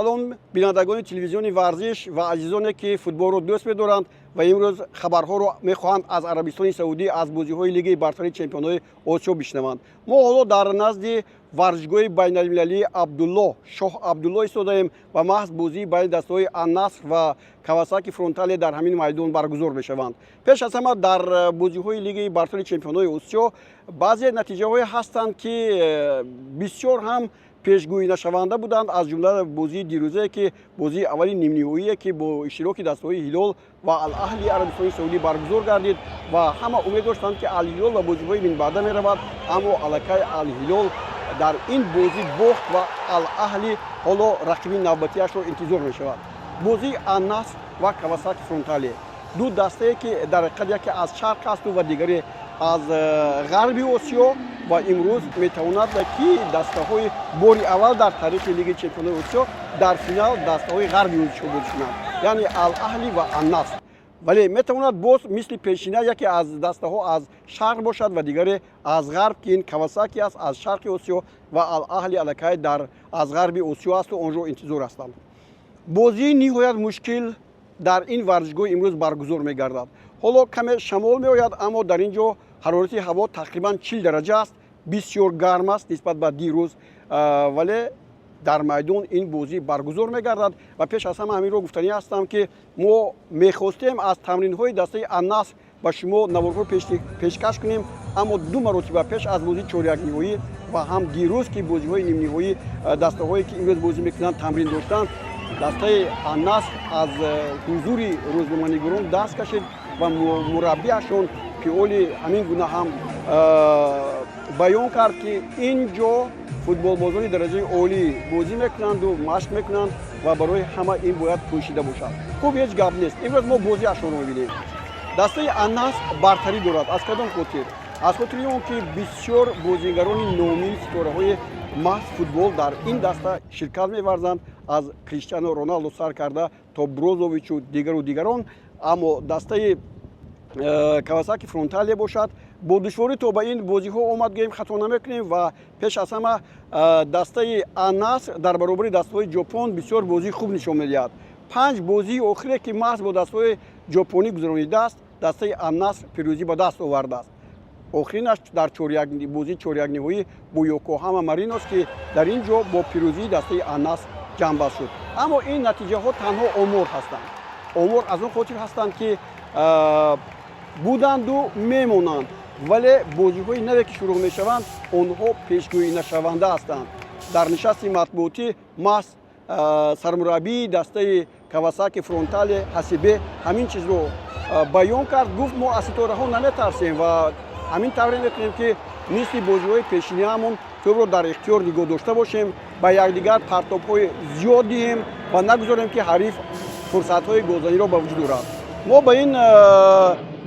салом бинандагони телевизиони варзиш ва азизоне ки футболро дӯст медоранд ва имрӯз хабарҳоро мехоҳанд аз Арабистони Саудӣ аз бозиҳои Лигаи бартари чемпионҳои Осиё бишнаванд. Мо ҳоло дар назди варзишгоҳи байналмилалии Абдулло Шоҳ Абдулло истодаем ва маҳз бозии байни дастаҳои Ан-Наср ва Кавасаки Фронтале дар ҳамин майдон баргузор мешаванд. Пеш аз ҳама дар бозиҳои Лигаи бартари чемпионҳои Осиё баъзе натиҷаҳое ҳастанд ки бисёр ҳам пешгӯинашаванда буданд, аз ҷумла бозии дирӯзае ки бозии аввали нимниҳоие ки бо иштироки дастаҳои Ҳилол ва Ал-Аҳли Арабистони Саудӣ баргузор гардид ва ҳама умед доштанд ки Ал-Ҳилол ва бозиҳои минбаъда меравад, аммо аллакай Ал-Ҳилол дар ин бозӣ бохт ва Ал-Аҳли ҳоло рақиби навбатиашро интизор мешавад. Бозии Ан-Наср ва Кавасаки Фронтале ду дастае ки дар ҳақиқат яке аз шарқ асту ва дигаре аз ғарби Осиё ва имрӯз метавонад ки дастаҳои бори аввал дар таърихи Лигаи чемпионҳои Осиё дар финал дастаҳои ғарби Осиё бозӣ кунанд, яъне Ал-Аҳли ва Ан-Наср. вале метавонад боз мисли пешина яке аз дастаҳо аз шарқ бошад ва дигаре аз ғарб ки ин Кавасаки аст аз шарқи Осиё ва Ал-Аҳли аллакай дар аз ғарби Осиё асту онҷо интизор ҳастанд. бозии ниҳоят мушкил дар ин варзишгоҳ имрӯз баргузор мегардад. ҳоло каме шамол меояд, аммо дар ин ҷо ҳарорати ҳаво тақрибан 40 дараҷа аст, бисёр гарм аст нисбат ба дирӯз, вале дар майдон ин бозӣ баргузор мегардад ва пеш аз ҳама ҳаминро гуфтанӣ ҳастам ки мо мехостем аз тамринҳои дастаи Ан-Наср ба шумо наворҳо пешкаш кунем, аммо ду маротиба пеш аз бозии чорякниҳоӣ ва ҳам дирӯз ки бозиҳои нимниҳоӣ дастаҳое ки имрӯз бозӣ мекунанд тамрин доштанд, дастаи Ан-Наср аз ҳузури рӯзноманигорон даст кашид ва мураббиашон пиоли ҳамин гуна ҳам баён кард ки ин ҷо футболбозони дараҷаи олӣ бозӣ мекунанду машқ мекунанд ва барои ҳама ин бояд пӯшида бошад. Хуб, ҳеҷ гап нест. Имрӯз мо бозиашонро мебинем. дастаи Ан-Наср бартарӣ дорад. Аз кадом хотир? аз хотири он ки бисёр бозигарони номии ситораҳои маҳз футбол дар ин даста ширкат меварзанд, аз Криштиано Роналдо сар карда то Брозовичу дигарон, аммо дастаи Кавасаки Фронтале бошад. бо душворӣ то ба ин бозиҳо омад гӯем хато намекунем ва пеш аз ҳама дастаи Ан-Наср дар баробари дастаҳои Ҷопон бисёр бозии хуб нишон медиҳад. 5 бозии охире ки маҳз бо дастаҳои ҷопонӣ гузаронидааст, дастаи Ан-Наср пирӯзӣ ба даст овардааст. охиринаш дар бозии чорякниҳоӣ бо Йокоҳама Мариност ки дар ин ҷо бо пирӯзии дастаи Ан-Наср ҷамъбаст шуд. Аммо ин натиҷаҳо танҳо омор ҳастанд. омор аз он хотир ҳастанд ки буданду мемонанд, вале бозиҳои наве ки шурӯъ мешаванд, онҳо пешгӯинашаванда ҳастанд. дар нишасти матбуотӣ маҳз сармураббии дастаи Кавасаки Фронтале Ҳасибе ҳамин чизро баён кард. гуфт мо аз ситораҳо наметарсем ва ҳамин тавре мекунем ки мисли бозиҳои пешиниамон тӯбро дар ихтиёр нигоҳ дошта бошем, ба якдигар партобҳои зиёд диҳем ва нагузорем ки ҳариф фурсатҳои голзаниро ба вуҷуд орад. мо ба ин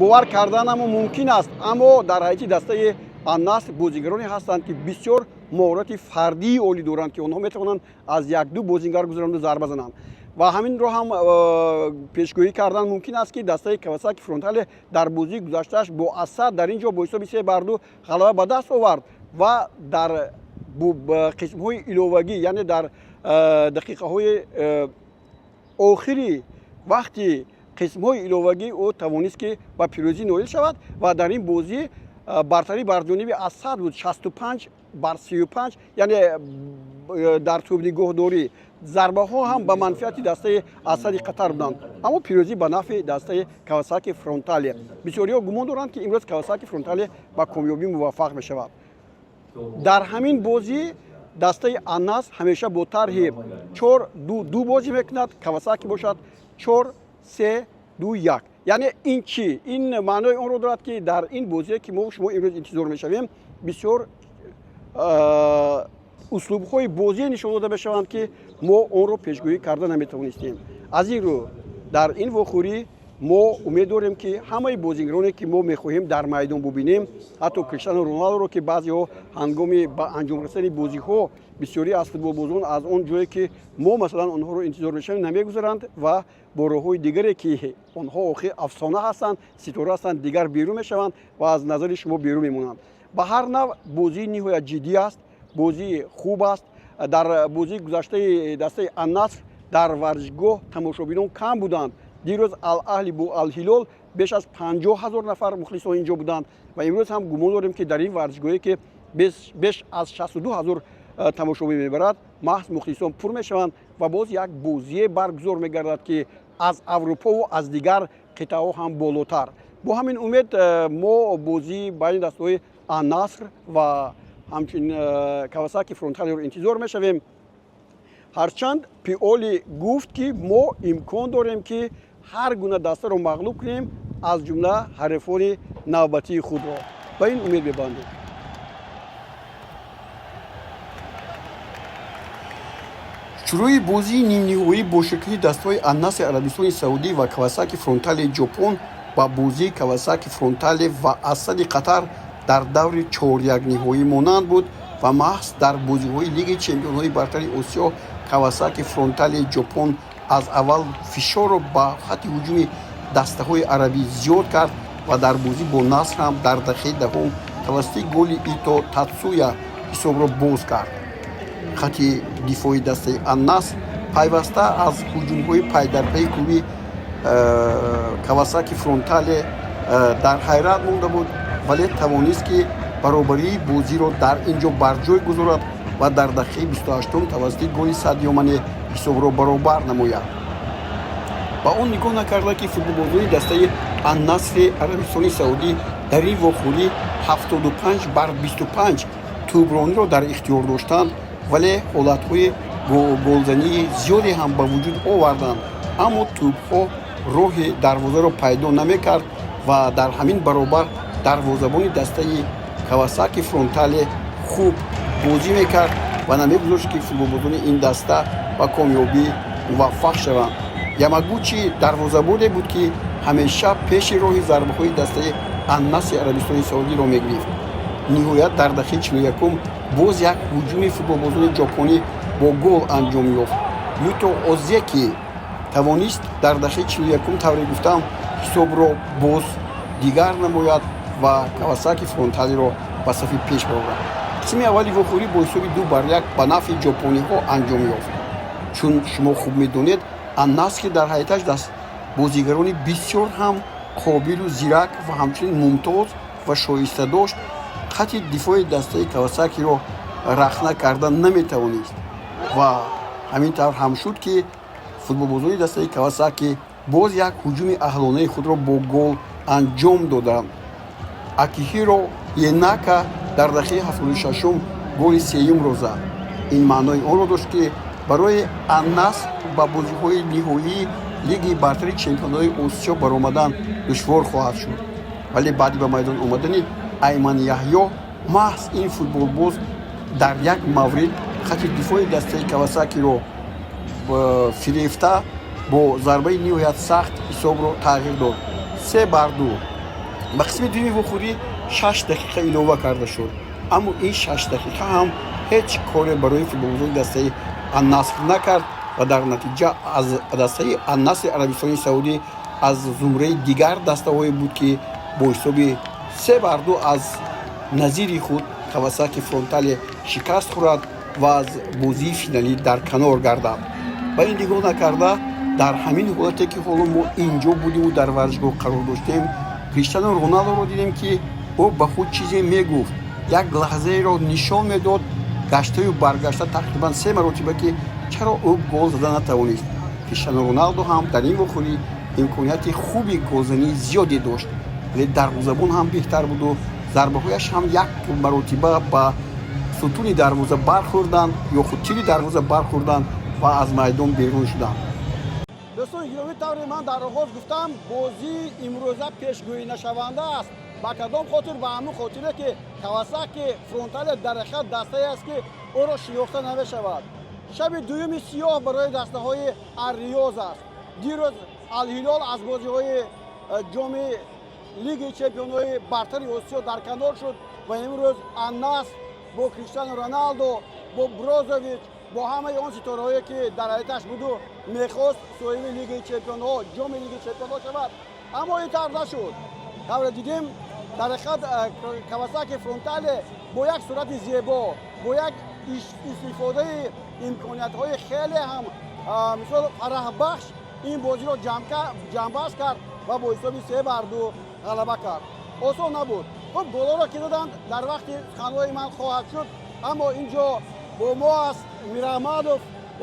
бовар карданамон мумкин аст, аммо дар ҳайати дастаи Ан-Наср бозигароне ҳастанд ки бисёр моҳорати фардии олӣ доранд ки онҳо метавонанд аз як-ду бозигар гузаронда зарба зананд. ва ҳаминро ҳам пешгӯӣ кардан мумкин аст ки дастаи Кавасаки Фронтале дар бозии гузаштааш бо Асад дар ин ҷо бо ҳисоби 3-2 ғалаба ба даст овард ва дар қисмҳои иловагӣ, яъне дар дақиқаҳои охири вақти қисмҳои иловагӣ ӯ тавонист ки ба пирӯзӣ ноил шавад ва дар ин бозӣ бартарӣ бар ҷониби Асад буд 65-35, яъне дар тӯбнигоҳдорӣ зарбаҳо ҳам ба манфиати дастаи Асади Қатар буданд, аммо пирӯзӣ ба нафъи дастаи Кавасаки Фронтале. бисёриҳо гумон доранд ки имрӯз Кавасаки Фронтале ба камёбӣ муваффақ мешавад. дар ҳамин бозӣ дастаи Ан-Наср ҳамеша бо тарҳи 4-2 бозӣ мекунад, Кавасаки бошад 4-3-2-1. яъне ин чӣ? ин маънои онро дорад ки дар ин бозие ки мо шумо имрӯз интизор мешавем, бисёр услубҳои бозие нишон дода мешаванд ки мо онро пешгӯӣ карда наметавонистем. аз ин рӯ дар ин вохӯрӣ мо умед дорем ки ҳамаи бозигароне ки мо мехоҳем дар майдон бубинем, ҳатто Криштиано Роналдоро ки баъзеҳо ҳангоми ба анҷомрасани бозиҳо бисёрӣ аз футболбозон аз он ҷое ки мо масалан онҳоро интизор мешавем намегузаранд ва бо роҳҳои дигаре ки онҳо охир афсона ҳастанд, ситора ҳастанд, дигар берун мешаванд ва аз назари шумо берун мемонанд. ба ҳар нав бозии ниҳоят ҷиддӣ аст, бозии хуб аст. дар бозии гузаштаи дастаи Ан-Наср дар варзишгоҳ тамошобинон кам буданд. дирӯз Ал-Аҳли бо Ал-Ҳилол беш аз 50 000 нафар мухлисон инҷо буданд ва имрӯз ҳам гумон дорем ки дар ин варзишгоҳе ки беш аз 62 000 тамошобин мебарад, маҳз мухлисон пур мешаванд ва боз як бозие баргузор мегардад ки аз Аврупову аз дигар қитъаҳо ҳам болотар. бо ҳамин умед мо бозии байни дастаҳои Ан-Наср ва ҳамчун Кавасаки Фронталеро интизор мешавем. ҳарчанд Пиоли гуфт ки мо имкон дорем ки ҳар гуна дастаро мағлуб кунем, аз ҷумла ҳарифони навбатии худро. ба ин умед мебандем. шурӯи бозии нимниҳоӣ бо ширкати дастаҳои Ан-Насри Арабистони Саудӣ ва Кавасаки Фронтале Ҷопон ба бозии Кавасаки Фронтале ва Асади Қатар дар даври 4-1 ниҳоӣ монанд буд ва маҳз дар бозиҳои Лигаи Чемпионҳои Бартари Осиё Кавасаки Фронтале Ҷопон аз аввал фишорро ба хатти ҳуҷуми дастаҳои арабӣ зиёд кард ва дар бозӣ бо Наср ҳам дар дақиқаи дашум тавассути голи Ито Татсуя ҳисобро боз кард. хатти дифои дастаи Ан-Наср пайваста аз ҳуҷумҳои пайдарпайи клуби Кавасаки Фронтале дар ҳайрат монда буд, вале тавонист ки баробарии бозиро дар инҷо барҷой гузорад ва дар дақиқаи 28 тавассути голи Садио Мане ҳисобро баробар намояд. ба он нигоҳ накарда ки футболбозони дастаи Ан-Насри Арабистони Саудӣ дар ин вохӯрӣ 75-25 тӯброниро дар ихтиёр доштанд, вале ҳолатҳои голзании зиёде ҳам ба вуҷуд оварданд, аммо тӯбҳо роҳи дарвозаро пайдо намекард ва дар ҳамин баробар дарвозабони дастаи Кавасаки Фронтале хуб бозӣ мекард ва намегузошт ки футболбозони ин даста ба комёбӣ муваффақ шаванд. Ямагучи дарвозабоне буд ки ҳамеша пеши роҳи зарбаҳои дастаи Ан-Насри Арабистони Саудиро мегирифт. ниҳоят дар дақиқаи 41 боз як ҳуҷуми футболбозони ҷопонӣ бо гол анҷом ёфт. Юто Озеки тавонист дар дақиқаи 41 тавре гуфтам ҳисобро боз дигар намояд ва Кавасаки Фронталеро ба сафи пеш барорад. қисми аввали вохӯрӣ бо ҳисоби 2-1 ба нафъи ҷопониҳо анҷом ёфт. чун шумо хуб медонед, Ан-Наср дар ҳайаташ даст бозигарони бисёр ҳам қобилу зирак ва ҳамчунин мумтоз ва шоиста дошт, хатти дифои дастаи Кавасакиро рахна карда наметавонист ва ҳамин тавр ҳам шуд ки футболбозони дастаи Кавасаки боз як ҳуҷуми аҳлонаи худро бо гол анҷом доданд. Акихиро Енака дар дақиқаи 76 голи сеюмро зад. ин маънои онро дошт ки барои Ан-Наср ба бозиҳои ниҳоии Лигаи Бартари Чемпионҳои Осиё баромадан душвор хоҳад шуд. вале баъди ба майдон омадани Айман Яҳьё маҳз ин футболбоз дар як маврид хатти дифои дастаи Кавасакиро фирефта бо зарбаи ниҳоят сахт ҳисобро тағйир дод. 3-2. ба қисми дуюми вохӯрӣ 6 дақиқа илова карда шуд, аммо ин 6 дақиқа ҳам ҳеҷ коре барои футболбозони дастаи Ан-Наср накард ва дар натиҷа аз дастаи Ан-Насри Арабистони Саудӣ аз зумраи дигар дастаҳое буд ки бо ҳисоби 3-2 аз назири худ Кавасаки Фронтале шикаст хӯрад ва аз бозии финалӣ дар канор гардад. ба ин нигоҳ накарда, дар ҳамин ҳолате ки ҳоло мо инҷо будиму дар варзишгоҳ қарор доштем, Криштиану Роналдоро дидем ки ӯ ба худ чизе мегуфт, як лаҳзаеро нишон медод, гаштаю баргашта тақрибан 3 маротиба ки чаро ӯ гол зада натавонист. Криштиану Роналдо ҳам дар ин вохӯрӣ имконияти хуби голзании зиёде дошт, вале дарвозабон ҳам беҳтар буду, зарбаҳояш ҳам як маротиба ба сутуни дарвоза бархӯрданд ё худ тири дарвоза бархӯрданд ва аз майдон берун шуданд. дӯстони гиромӣ, тавре ман дар оғоз гуфтам, бозии имрӯза пешгӯинашаванда аст. ба кадом хотир? ба ҳамун хотире ки Кавасаки Фронтале дар ҳақиқат дастае аст ки ӯро шинохта намешавад. шаби дуюми сиёҳ барои дастаҳои Ар-Риёз аст. дирӯз Ал-Ҳилол аз бозиҳои ҷоми Лигаи Чемпионҳои Бартари Осиё дар канор шуд ва имрӯз Ан-Наср бо Криштиану Роналдо, бо Брозович, бо ҳамаи он ситораҳое ки дар ҳайаташ буду мехост соҳиби Лигаи Чемпионҳо, ҷоми Лигаи Чемпионҳо шавад, аммо ин тавр нашуд. тавре дидем дар ҳақиқат Кавасаки Фронтале бо як сурати зебо, бо як استفاده امکانیت‌های خیلی هم مثلا فرح بخش این بازی رو جنبش کرد و با حساب 3-2 غلبه کرد. آسان نبود. خب گلا رو که دادند در وقت خانوای من خواهد شد، اما اینجا با ما است میرامادوف،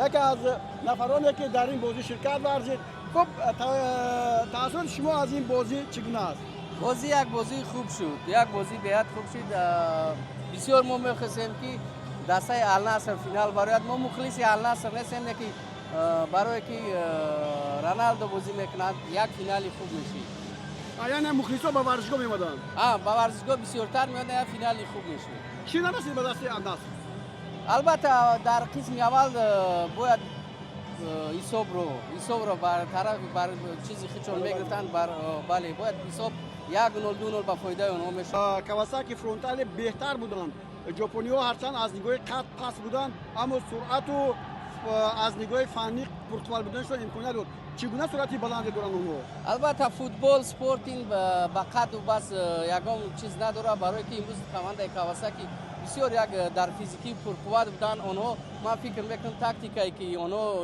یکی از نفرانی که در این بازی شرکت ورزید. خب تاثیر شما از این بازی چگونه است؟ بازی یک بازی خوب شد، یک بازی بهت خوب شد. بسیار ما می‌خواستیم که دسته النصر فینال برآید. ما مخلص النصر نیستیم که برای که رونالدو بازی میکند یک فینال خوب میشه. یعنی مخلصا به ورزشگاه میمدن؟ به ورزشگاه بسیارتر میادن، یک فینال خوب میشه. چی نرسید به دست النصر؟ البته در قسم اول باید حساب رو بر طرف بر چیزی خیچون میگرفتن، بله باید حساب 1-0 2-0 به فایده اونها میشه. کواساکی فرونتال بهتر بودن. ژاپنی‌ها هرچند از نگاه قد پس بودن، اما سرعت و از نگاه فنی پرتغال بودنشون امکانیت داد. چگونه سرعتی بلند دارن اونها؟ البته فوتبال سپورتینگ به قد و بس یگام چیز نداره، برای که امروز خواننده کواساکی بسیار یک در فیزیکی پرقوت بودن. آنها من فکر میکنم تاکتیکایی که آنها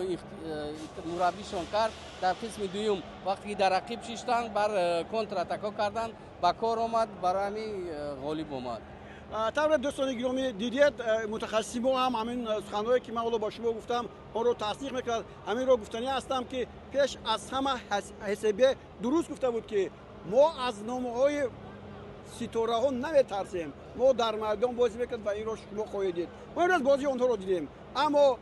مربیشون کرد در قسم دوم وقتی در رقیب شیشتن بر کنتر اتاکا کردن با کار آمد، برای همین غالب آمد. طبعا دوستان گرامی دیدید متخصصین هم همین سخنانی که من با شما گفتم آن رو تصدیق میکرد. همین رو گفتنی هستم که پیش از همه حسابی درست گفته بود که ما از نامه‌های ستاره ها نمیترسیم، ما در میدان بازی میکنیم و این رو شما خواهید دید. ما امروز بازی آنها رو دیدیم، اما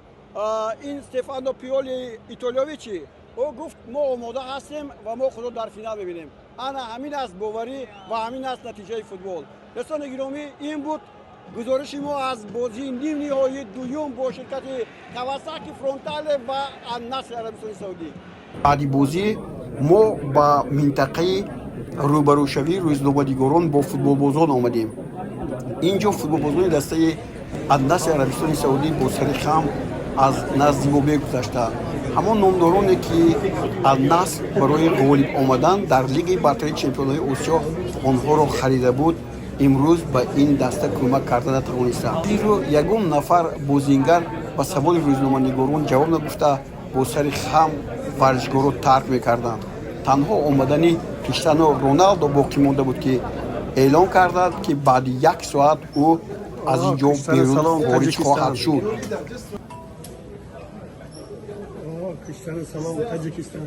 این استفانو پیولی ایتالیایی او گفت ما آماده هستیم و ما خود در فینال ببینیم. انا همین است باوری و همین است نتیجه فوتبال. دوستان گرامی این بود گزارش ما از بازی نیم نهایی دوم با شرکت کواساکی فرونتال و النصر عربستان سعودی. بعد بازی ما با منطقه روبروشوی روزنامه‌نگاران با فوتبال بازان آمدیم. اینجا فوتبال بازان دسته النصر عربستان سعودی با سر خم از نزد ما گذشته. همان نامدارانی که النصر برای غالب آمدن در لیگ برتری چمپیونای آسیا آنها را خریده بود، امروز به این دسته کمک کرده نتوانسته. زیرا یگم نفر بازیگر به سوال روزنامه‌نگاران جواب نگفته با سر خم ورزشگاه را ترک میکردند. تنها آمدن کریستیانو رونالدو باقی مانده بود که اعلام کردند که بعد 1 ساعت او از اینجا بیرون خارج خواهد شد. کریستیانو سلام تاجیکستان.